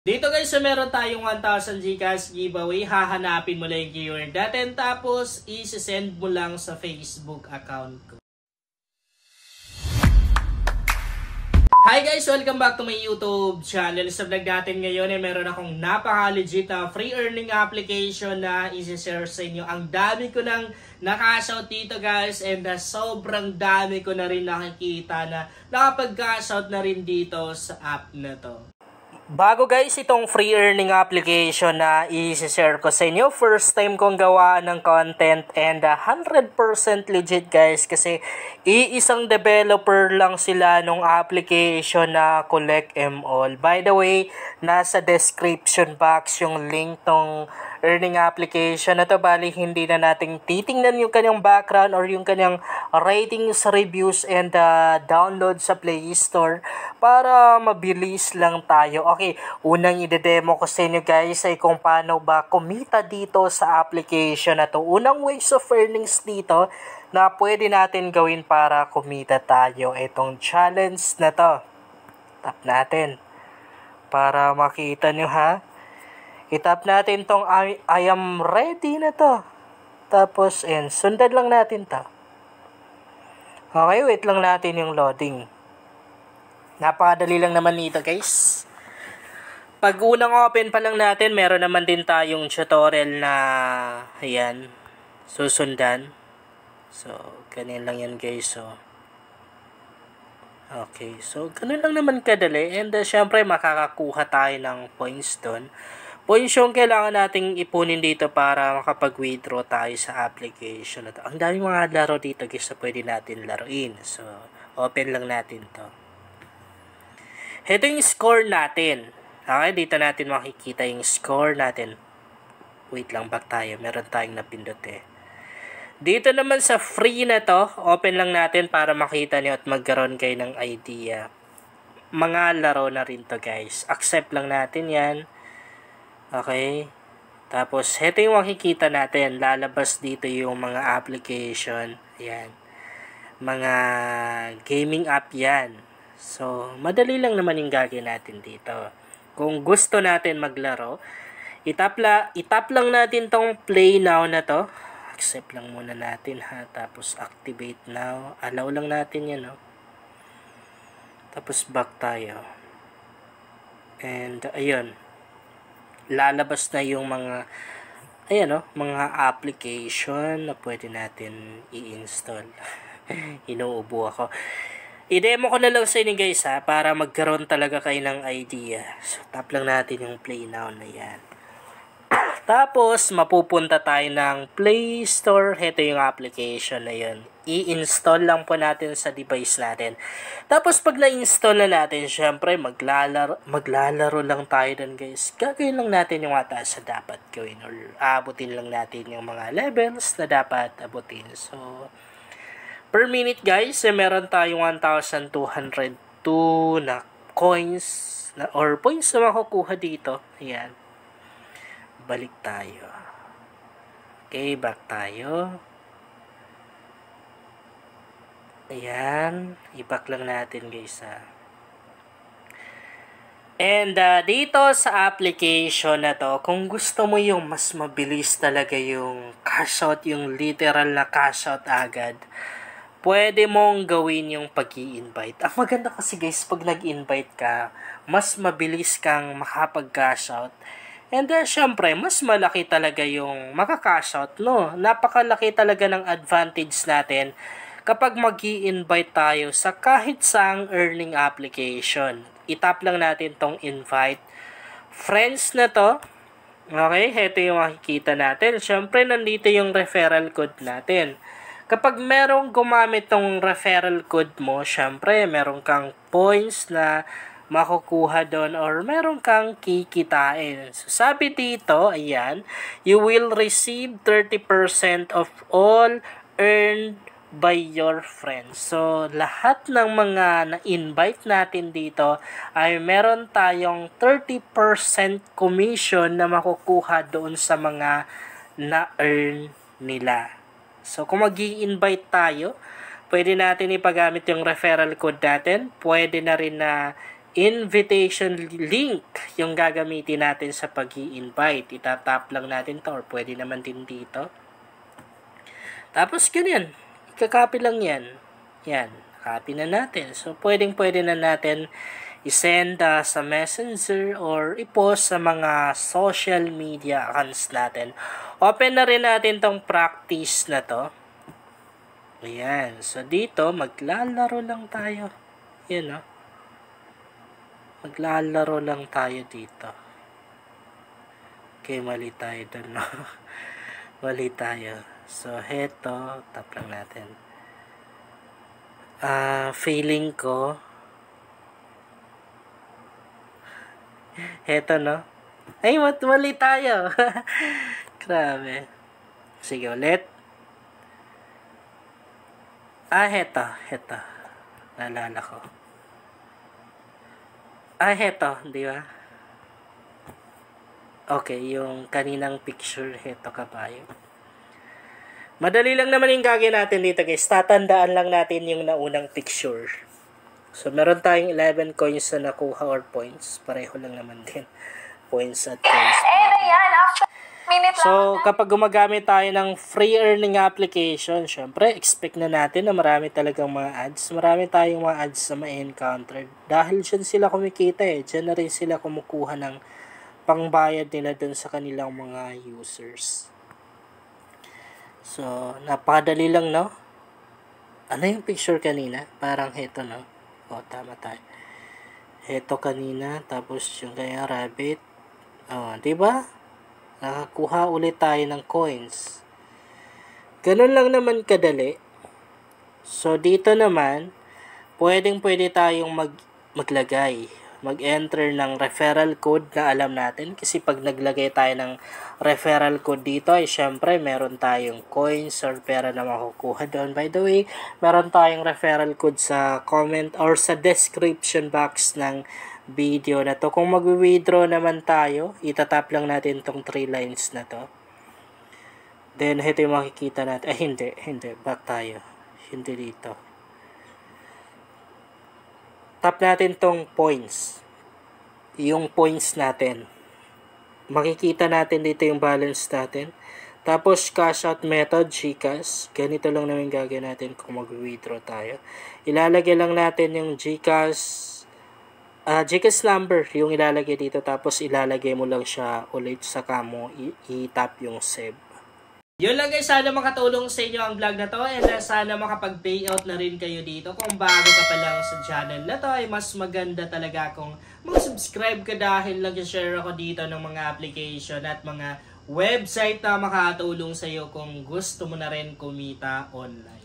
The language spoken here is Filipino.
Dito guys, so meron tayong 1,000 Gcash giveaway. Hahanapin mo lang yung keyword natin. Tapos, isi-send mo lang sa Facebook account ko. Hi guys! Welcome back to my YouTube channel. Sa vlog natin ngayon meron akong napaka-legit na free earning application na isi-share sa inyo. Ang dami ko nang nakashout dito guys, and sobrang dami ko na rin nakikita na nakapag-cashout na rin dito sa app na to. Bago guys, itong free earning application na i-share ko sa inyo, first time kong gawa ng content and 100% legit guys, kasi iisang developer lang sila nung application na Collect M All. By the way, nasa description box yung link tong earning application na to. Bali, hindi na natin titingnan yung kanyang background or yung kanyang ratings, reviews, and download sa Play Store para mabilis lang tayo. Okay, unang ide-demo ko sa inyo guys ay kung paano ba kumita dito sa application na to. Unang ways of earnings dito na pwede natin gawin para kumita tayo. Itong challenge na to. Tap natin para makita nyo ha. I-tap natin tong I am ready na to. Tapos, sundan lang natin to. Okay, wait lang natin yung loading. Napakadali lang naman nito guys. Pag unang open pa lang natin, meron naman din tayong tutorial na ayan, susundan. So, ganyan lang yan guys. So, okay, so ganun lang naman kadali. And syempre, makakakuha tayo ng points doon. Points yung kailangan nating ipunin dito para makapag-withdraw tayo sa application na to. Ang daming mga laro dito guys na pwede natin laruin. So, open lang natin to. Ito yung score natin. Okay, dito natin makikita yung score natin. Wait lang, back tayo. Meron tayong napindot eh. Dito naman sa free na to, open lang natin para makita nyo at magkaroon kayo ng idea. Mga laro na rin to guys. Accept lang natin yan. Okay. Tapos, ito yung makikita natin. Lalabas dito yung mga application. Ayan. Mga gaming app yan. So, madali lang naman yung gagawin natin dito. Kung gusto natin maglaro, itap lang natin tong play now na to. Accept lang muna natin ha. Tapos, activate now. Allow lang natin yan. No? Tapos, back tayo. And, ayun. Lalabas na yung mga mga application na pwede natin i-install. Inuubo ako. I-demo ko na lang sa inyo guys ha, para magkaroon talaga kayo ng idea. So, tap lang natin yung play now na yan. Tapos, mapupunta tayo ng Play Store. Ito yung application na yun. I-install lang po natin sa device natin. Tapos, pag na-install na natin, syempre, maglalaro lang tayo dun guys. Gagawin lang natin yung mataas na dapat gawin. Or aabutin lang natin yung mga levels na dapat abutin. So, per minute guys, meron tayong 1,202 na coins or points na makukuha dito. Ayan. Balik tayo. Okay, back tayo. Ayan. I-back lang natin guys ha. And dito sa application na to, kung gusto mo yung mas mabilis talaga yung cash out, yung literal na cash out agad, pwede mong gawin yung pag-i-invite. Ang maganda kasi guys, pag nag-invite ka, mas mabilis kang makapag-cash out. And syempre, mas malaki talaga yung maka-cash out, no? Napakalaki talaga ng advantage natin kapag mag-i-invite tayo sa kahit saang earning application. I-tap lang natin tong invite friends na to. Okay, ito yung makikita natin. Syempre, nandito yung referral code natin. Kapag merong gumamit tong referral code mo, syempre, meron kang points na makukuha doon or meron kang kikitain. So, sabi dito, ayan, you will receive 30% of all earned by your friends. So, lahat ng mga na-invite natin dito ay meron tayong 30% commission na makukuha doon sa mga na-earn nila. So, kung mag-i-invite tayo, pwede natin ipagamit yung referral code natin. Pwede na rin na invitation link yung gagamitin natin sa pag-i-invite. Itatap lang natin to or pwede naman din dito. Tapos ganyan. Ikakopy lang yan. Yan. Copy na natin. So, pwede na natin i-send sa messenger or i-post sa mga social media accounts natin. Open na rin natin tong practice na to. Ayan. So, dito, maglalaro lang tayo. Yan, o. Maglalaro lang tayo dito. Okay, mali tayo dun, no? Mali tayo. So, heto. Tap lang natin. Feeling ko, heto, no? Ay, mali tayo. Grabe. Sige, ulit. Heto. Naalala ko. Heto, di ba? Okay, yung kaninang picture, heto kabayo. Madali lang naman yung gagawin natin dito, guys. Tatandaan lang natin yung naunang picture. So, meron tayong 11 coins na nakuha or points. Pareho lang naman din. Points at coins. So, kapag gumagamit tayo ng free earning application, syempre, expect na natin na marami talagang mga ads. Marami tayong mga ads na ma-encounter. Dahil dyan sila kumikita eh. Dyan na rin sila kumukuha ng pangbayad nila dun sa kanilang mga users. So, napakadali lang, no? Ano yung picture kanina? Parang heto, no? O, tama tayo. Heto kanina, tapos yung kaya rabbit. O, diba? Nakakuha ulit tayo ng coins. Ganun lang naman kadali. So, dito naman, pwede tayong maglagay. Mag-enter ng referral code na alam natin. Kasi pag naglagay tayo ng referral code dito, ay syempre, meron tayong coins or pera na makukuha doon. By the way, meron tayong referral code sa comment or sa description box ng video na to. Kung mag-withdraw naman tayo, itatap lang natin tong 3 lines na to. Then, ito yung makikita natin. Hindi. Back tayo. Hindi dito. Tap natin tong points. Yung points natin. Makikita natin dito yung balance natin. Tapos, cash out method, GCash. Ganito lang naman gagawin natin kung mag-withdraw tayo. Ilalagay lang natin yung GCash number, yung ilalagay dito. Tapos, ilalagay mo lang siya ulit saka mo i-tap yung save. Yun lang guys, sana makatulong sa inyo ang vlog na to and sana makapag-payout na rin kayo dito. Kung bago ka pa lang sa channel na to ay mas maganda talaga kung mag-subscribe ka dahil nag-share ako dito ng mga application at mga website na makatulong sa iyo kung gusto mo na rin kumita online.